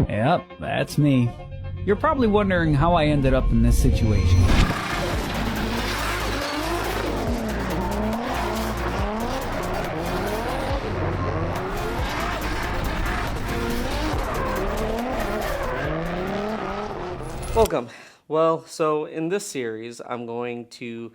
Yep, that's me. You're probably wondering how I ended up in this situation. Welcome. Well, so in this series, I'm going to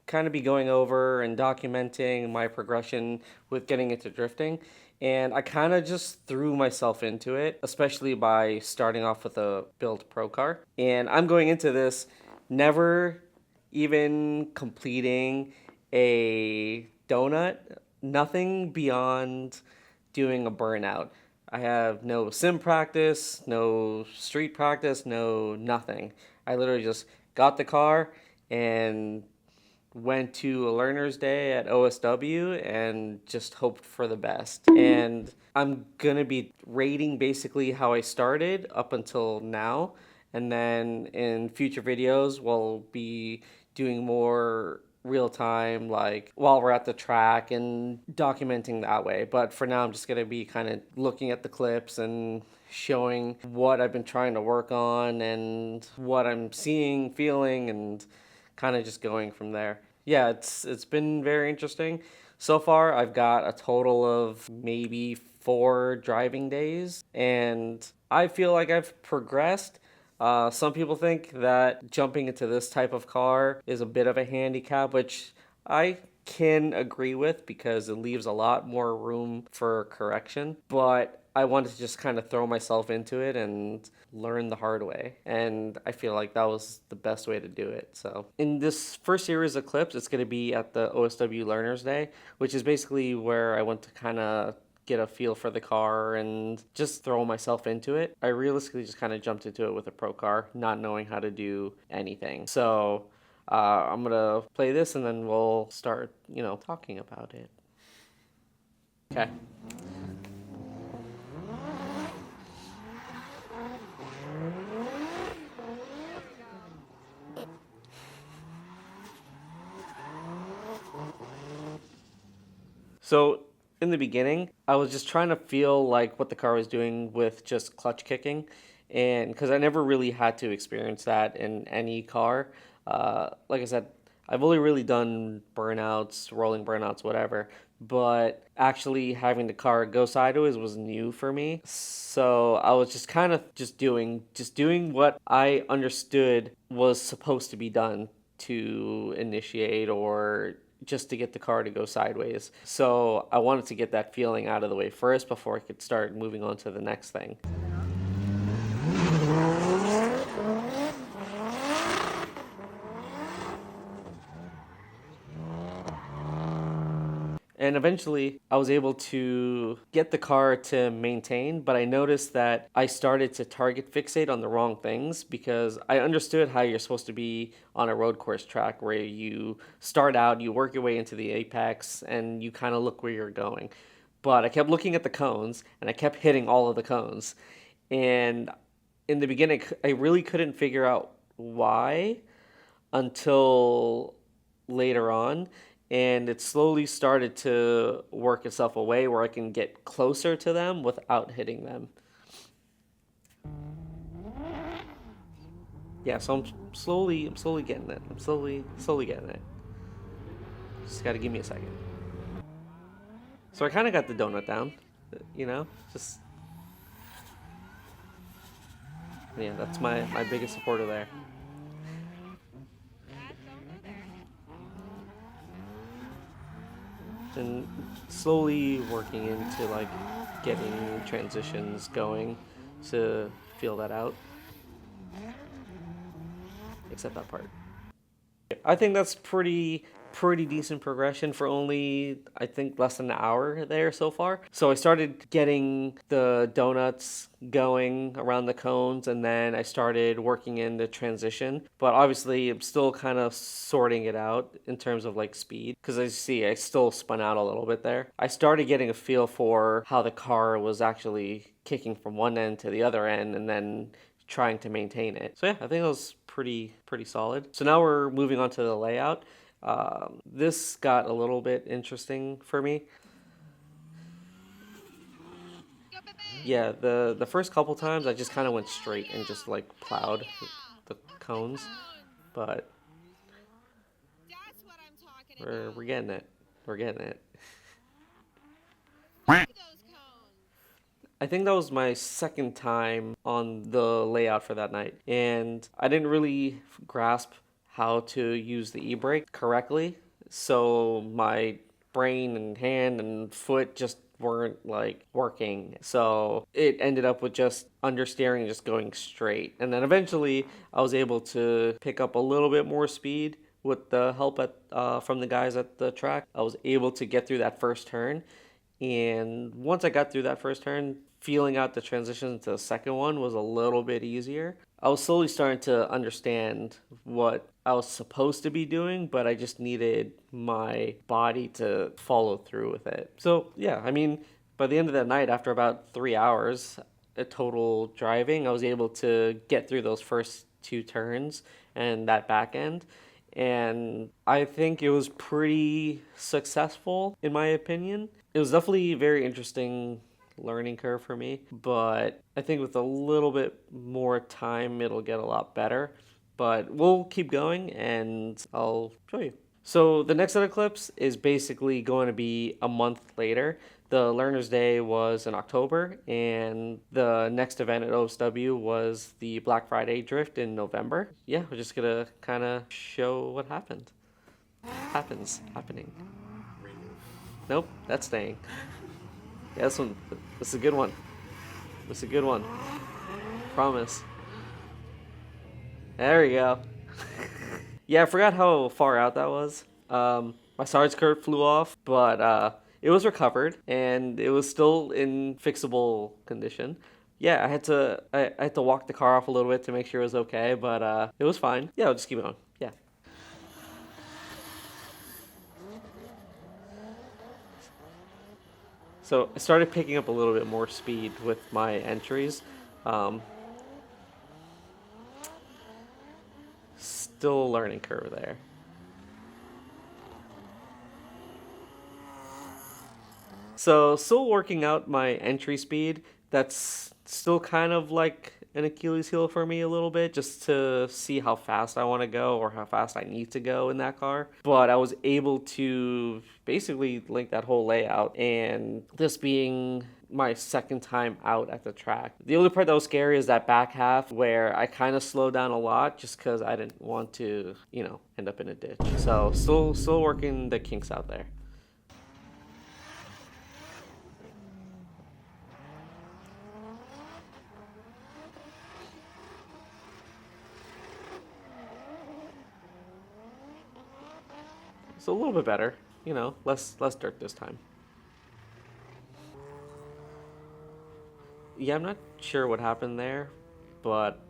kind of be going over and documenting my progression with getting into drifting. And I kind of just threw myself into it, especially by starting off with a build pro car. And I'm going into this never even completing a donut, nothing beyond doing a burnout. I have no sim practice, no street practice, no nothing. I literally just got the car and went to a learner's day at OSW and just hoped for the best. And I'm gonna be rating basically how I started up until now. And then in future videos, we'll be doing more real time, like while we're at the track and documenting that way. But for now, I'm just gonna be kind of looking at the clips and showing what I've been trying to work on and what I'm seeing, feeling, and kind of just going from there. Yeah, it's been very interesting. So far, I've got a total of maybe 4 driving days, and I feel like I've progressed. Some people think that jumping into this type of car is a bit of a handicap, which I can agree with because it leaves a lot more room for correction. But I wanted to just kind of throw myself into it and learn the hard way. And I feel like that was the best way to do it. So in this first series of clips, it's going to be at the OSW Learners Day, which is basically where I went to kind of get a feel for the car and just throw myself into it. I realistically just kind of jumped into it with a pro car, not knowing how to do anything. So I'm gonna play this and then we'll start, talking about it. Okay. So in the beginning, I was just trying to feel like what the car was doing with just clutch kicking, and because I never really had to experience that in any car. Like I said, I've only really done burnouts, rolling burnouts, whatever, but actually having the car go sideways was new for me. So I was just kind of just doing what I understood was supposed to be done to initiate or just to get the car to go sideways. So I wanted to get that feeling out of the way first before I could start moving on to the next thing. And eventually, I was able to get the car to maintain, but I noticed that I started to target fixate on the wrong things because I understood how you're supposed to be on a road course track where you start out, you work your way into the apex, and you kind of look where you're going. But I kept looking at the cones, and I kept hitting all of the cones. And in the beginning, I really couldn't figure out why until later on, and it slowly started to work itself away where I can get closer to them without hitting them. Yeah, so I'm slowly getting it. I'm slowly getting it. Just gotta give me a second. So I kind of got the donut down, just yeah, that's my biggest supporter there. And slowly working into like getting transitions going to feel that out. Except that part. I think that's pretty decent progression for only, I think, less than an hour there so far. So I started getting the donuts going around the cones, and then I started working in the transition. But obviously, I'm still kind of sorting it out in terms of like speed, because as you see, I still spun out a little bit there. I started getting a feel for how the car was actually kicking from one end to the other end, and then trying to maintain it. So yeah, I think it was pretty solid. So now we're moving on to the layout. This got a little bit interesting for me. Yeah, the first couple times I just kind of went straight and just like plowed the cones, but we're getting it. We're getting it. I think that was my second time on the layout for that night, and I didn't really grasp how to use the e-brake correctly, so my brain and hand and foot just weren't like working. So it ended up with just understeering and just going straight. And then eventually I was able to pick up a little bit more speed with the help from the guys at the track. I was able to get through that first turn, and once I got through that first turn, feeling out the transition to the second one was a little bit easier. I was slowly starting to understand what I was supposed to be doing, but I just needed my body to follow through with it. So, yeah, I mean, by the end of that night, after about 3 hours total driving, I was able to get through those first two turns and that back end. And I think it was pretty successful, in my opinion. It was definitely a very interesting learning curve for me, but I think with a little bit more time, it'll get a lot better. But we'll keep going and I'll show you. So the next set of clips is basically going to be a month later. The Learner's Day was in October, and the next event at OSW was the Black Friday Drift in November. Yeah, we're just gonna kind of show what happened. Happening. Nope, that's staying. Yeah, this is a good one. This is a good one. Promise. There we go. Yeah, I forgot how far out that was. My sarge skirt flew off, but it was recovered and it was still in fixable condition. Yeah, I had to walk the car off a little bit to make sure it was okay, but it was fine. Yeah, I'll just keep it on. Yeah. So I started picking up a little bit more speed with my entries. Still a learning curve there. So still working out my entry speed. That's still kind of like an Achilles heel for me a little bit, just to see how fast I want to go or how fast I need to go in that car. But I was able to basically link that whole layout, and this being my second time out at the track. The only part that was scary is that back half where I kind of slowed down a lot just because I didn't want to, end up in a ditch. So still working the kinks out there. So a little bit better, less dirt this time. Yeah, I'm not sure what happened there, but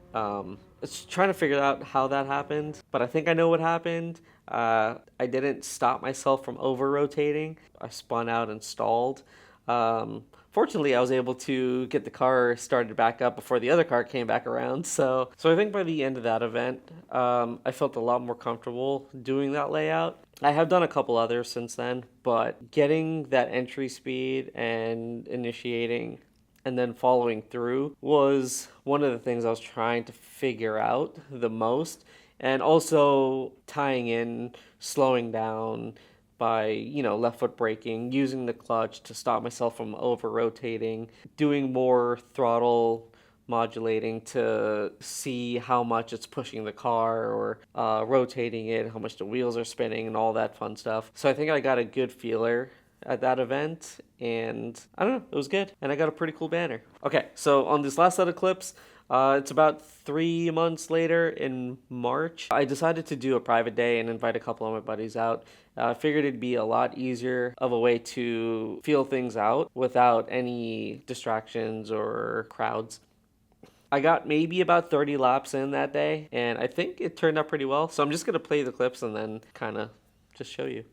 it's trying to figure out how that happened. But I think I know what happened. I didn't stop myself from over rotating. I spun out and stalled. Fortunately, I was able to get the car started back up before the other car came back around. So I think by the end of that event, I felt a lot more comfortable doing that layout. I have done a couple others since then, but getting that entry speed and initiating and then following through was one of the things I was trying to figure out the most. And also tying in slowing down by, left foot braking, using the clutch to stop myself from over rotating, doing more throttle modulating to see how much it's pushing the car or rotating it, how much the wheels are spinning and all that fun stuff. So I think I got a good feeler at that event, and I don't know, it was good, and I got a pretty cool banner. Okay, so on this last set of clips, it's about 3 months later in March. I decided to do a private day and invite a couple of my buddies out. I figured it'd be a lot easier of a way to feel things out without any distractions or crowds. I got maybe about 30 laps in that day, and I think it turned out pretty well. So I'm just going to play the clips and then kind of just show you.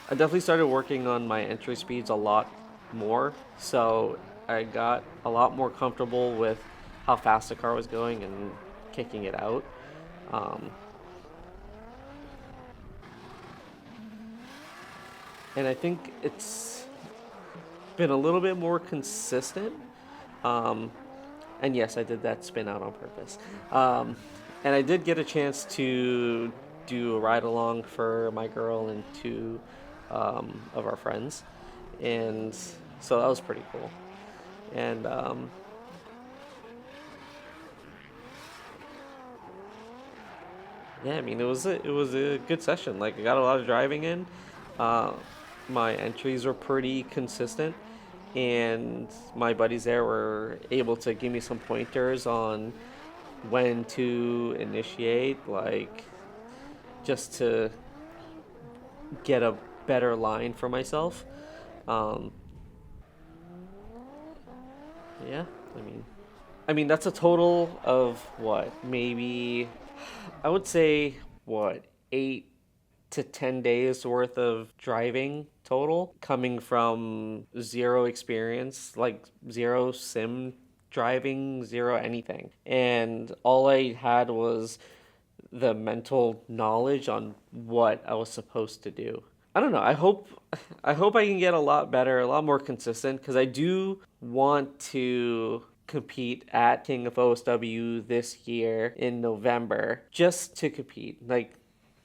I definitely started working on my entry speeds a lot more, so I got a lot more comfortable with how fast the car was going and kicking it out. And I think it's been a little bit more consistent. Um, and yes, I did that spin out on purpose. Um, and I did get a chance to do a ride along for my girl and two of our friends, and so that was pretty cool. And yeah, I mean it was a good session. Like I got a lot of driving in. Uh, my entries were pretty consistent, and my buddies there were able to give me some pointers on when to initiate, like just to get a better line for myself. Um, yeah, I mean, that's a total of what? Maybe I would say what, 8 to 10 days worth of driving total, coming from zero experience, like zero sim driving, zero anything. And all I had was the mental knowledge on what I was supposed to do. I don't know. I hope I can get a lot better, a lot more consistent because I do want to compete at King of OSW this year in November just to compete. Like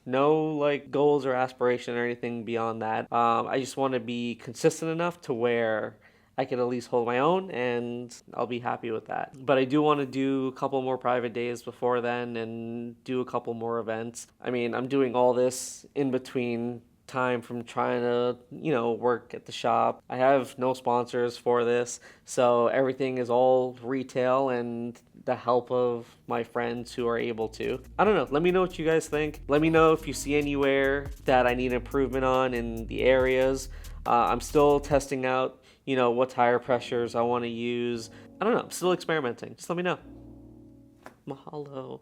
no like goals or aspiration or anything beyond that. I just want to be consistent enough to where I can at least hold my own and I'll be happy with that. But I do want to do a couple more private days before then and do a couple more events. I mean, I'm doing all this in between time from trying to, work at the shop. I have no sponsors for this, so everything is all retail and the help of my friends who are able to. I don't know. Let me know what you guys think. Let me know if you see anywhere that I need improvement on in the areas. I'm still testing out, what tire pressures I want to use. I don't know. I'm still experimenting. Just let me know. Mahalo.